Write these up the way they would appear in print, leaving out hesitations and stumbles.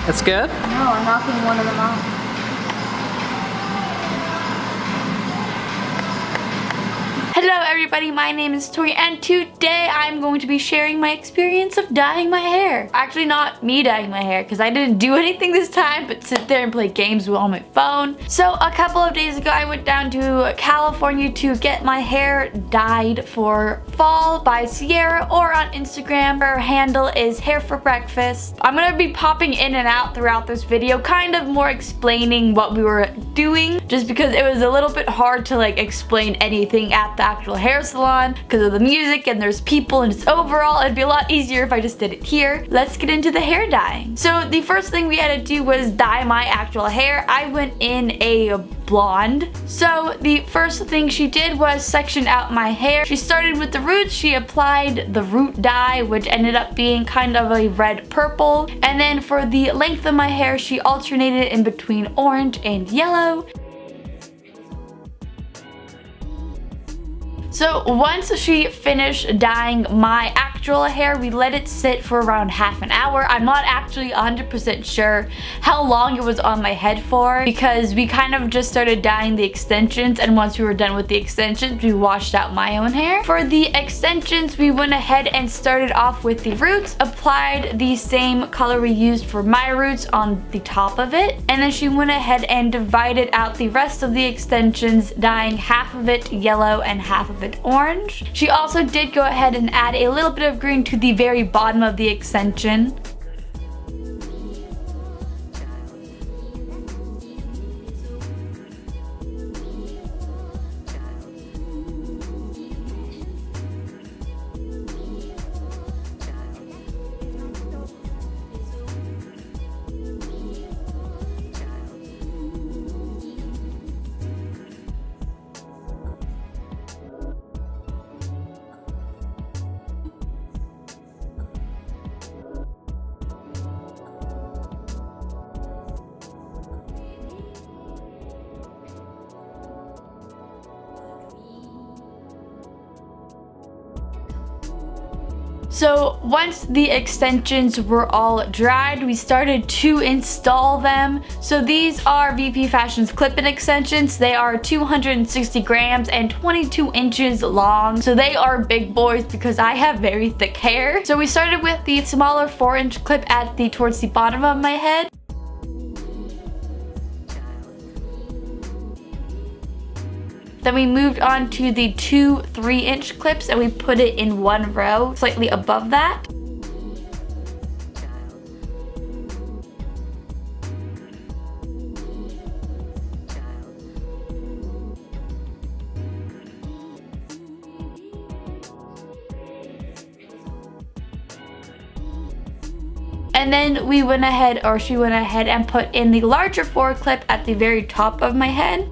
It's good? No, I'm knocking one of them off. Hello everybody, my name is Tori and today I'm going to be sharing my experience of dyeing my hair. Actually not me dyeing my hair because I didn't do anything this time but sit there and play games on my phone. So a couple of days ago I went down to California to get my hair dyed for fall by Sierra, or on Instagram. Her handle is Hair for Breakfast. I'm going to be popping in and out throughout this video, kind of more explaining what we were doing, just because it was a little bit hard to like explain anything at the actual hair salon because of the music and there's people, and just overall it'd be a lot easier if I just did it here. Let's get into the hair dyeing. So the first thing we had to do was dye my actual hair. I went in a blonde. So the first thing she did was section out my hair. She started with the roots. She applied the root dye, which ended up being kind of a red purple, and then for the length of my hair she alternated in between orange and yellow. So once she finished dyeing my actual hair, we let it sit for around half an hour. I'm not actually 100% sure how long it was on my head for because we kind of just started dyeing the extensions, and once we were done with the extensions, we washed out my own hair. For the extensions, we went ahead and started off with the roots, applied the same color we used for my roots on the top of it, and then she went ahead and divided out the rest of the extensions, dyeing half of it yellow and half of it orange. She also did go ahead and add a little bit of green to the very bottom of the extension. So once the extensions were all dried, we started to install them. So these are VpFashion's Clip extensions. They are 260 grams and 22 inches long. So they are big boys because I have very thick hair. So we started with the smaller 4-inch clip towards the bottom of my head. Then we moved on to the 2 3-inch clips and we put it in one row, slightly above that. And then we went ahead, or she went ahead and put in the larger 4 clip at the very top of my head.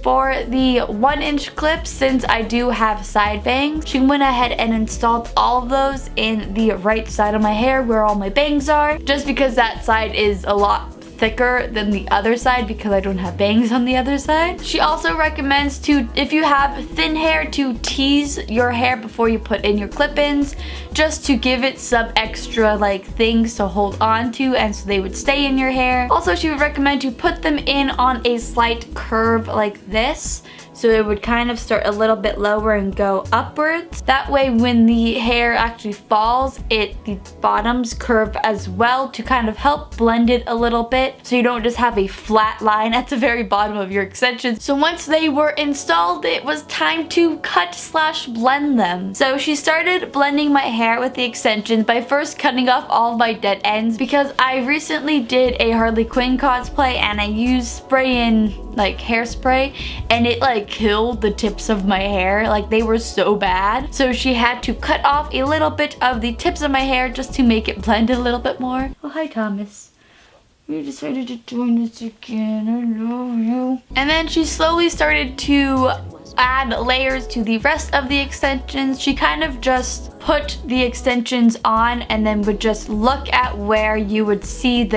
For the 1-inch clip, since I do have side bangs, she went ahead and installed all of those in the right side of my hair where all my bangs are, just because that side is a lot thicker than the other side because I don't have bangs on the other side. She also recommends to, if you have thin hair, to tease your hair before you put in your clip-ins, just to give it some extra like things to hold on to, and so they would stay in your hair. Also, she would recommend to put them in on a slight curve like this, so it would kind of start a little bit lower and go upwards. That way when the hair actually falls, the bottoms curve as well to kind of help blend it a little bit, so you don't just have a flat line at the very bottom of your extensions. So once they were installed, it was time to cut/blend them. So she started blending my hair with the extensions by first cutting off all of my dead ends, because I recently did a Harley Quinn cosplay and I used spray-in like hairspray, and it like killed the tips of my hair. Like, they were so bad. So she had to cut off a little bit of the tips of my hair just to make it blend a little bit more. Oh, hi Thomas. You decided to join us again. I love you. And then she slowly started to add layers to the rest of the extensions. She kind of just put the extensions on and then would just look at where you would see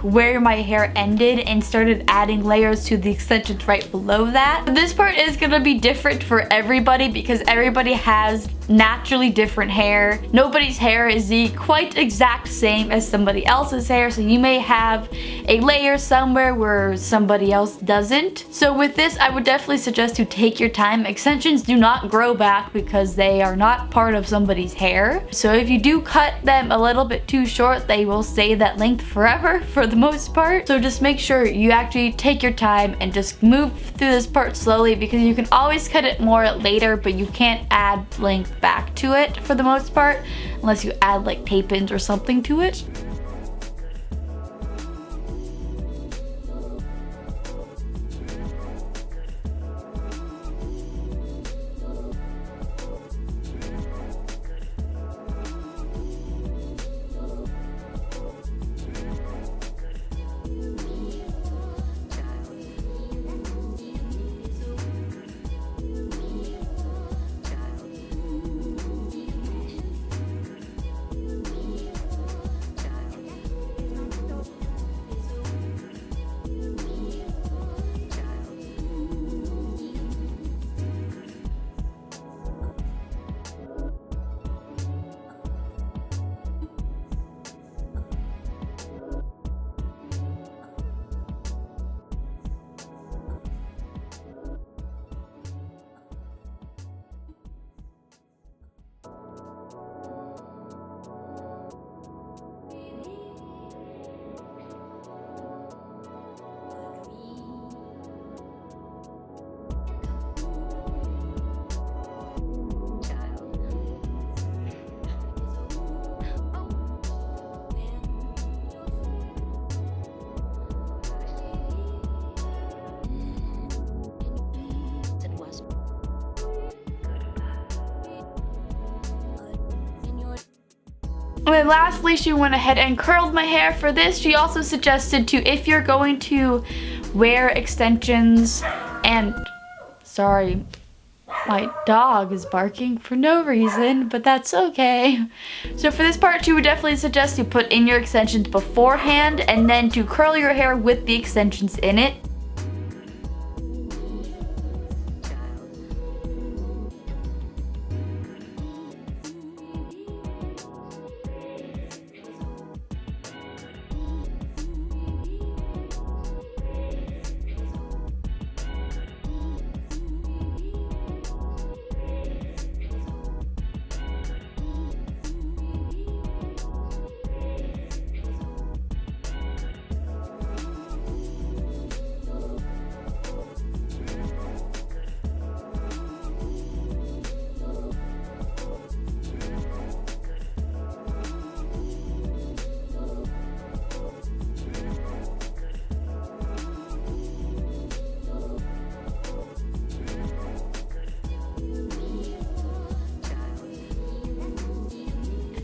where my hair ended and started adding layers to the extensions right below that. This part is gonna be different for everybody because everybody has naturally different hair. Nobody's hair is the quite exact same as somebody else's hair, so you may have a layer somewhere where somebody else doesn't. So with this, I would definitely suggest to take your time. Extensions do not grow back because they are not part of somebody's hair. So if you do cut them a little bit too short, they will stay that length forever for the most part. So just make sure you actually take your time and just move through this part slowly, because you can always cut it more later, but you can't add length back to it for the most part unless you add like tape-ins or something to it. And then lastly, she went ahead and curled my hair. For this, she also suggested to, if you're going to wear extensions and, sorry, my dog is barking for no reason, but that's okay. So for this part, she would definitely suggest you put in your extensions beforehand and then to curl your hair with the extensions in it.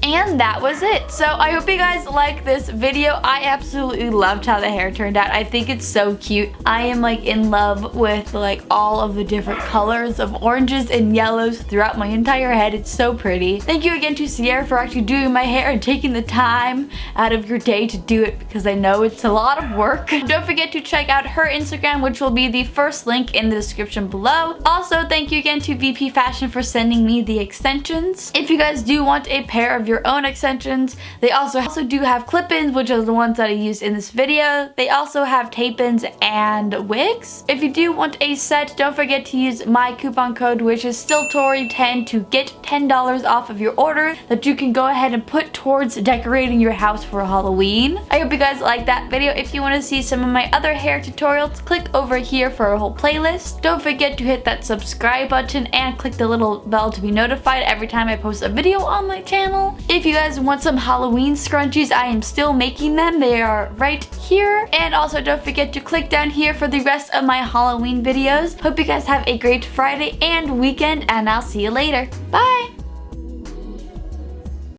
And that was it. So I hope you guys like this video. I absolutely loved how the hair turned out. I think it's so cute. I am like in love with like all of the different colors of oranges and yellows throughout my entire head. It's so pretty. Thank you again to Sierra for actually doing my hair and taking the time out of your day to do it, because I know it's a lot of work. Don't forget to check out her Instagram, which will be the first link in the description below. Also, thank you again to VpFashion for sending me the extensions. If you guys do want a pair of your own extensions, they also do have clip-ins, which are the ones that I used in this video. They also have tape-ins and wigs. If you do want a set, don't forget to use my coupon code, which is Yepitsstilltori10, to get $10 off of your order that you can go ahead and put towards decorating your house for Halloween. I hope you guys liked that video. If you want to see some of my other hair tutorials, click over here for a whole playlist. Don't forget to hit that subscribe button and click the little bell to be notified every time I post a video on my channel. If you guys want some Halloween scrunchies, I am still making them. They are right here. And also don't forget to click down here for the rest of my Halloween videos. Hope you guys have a great Friday and weekend, and I'll see you later. Bye!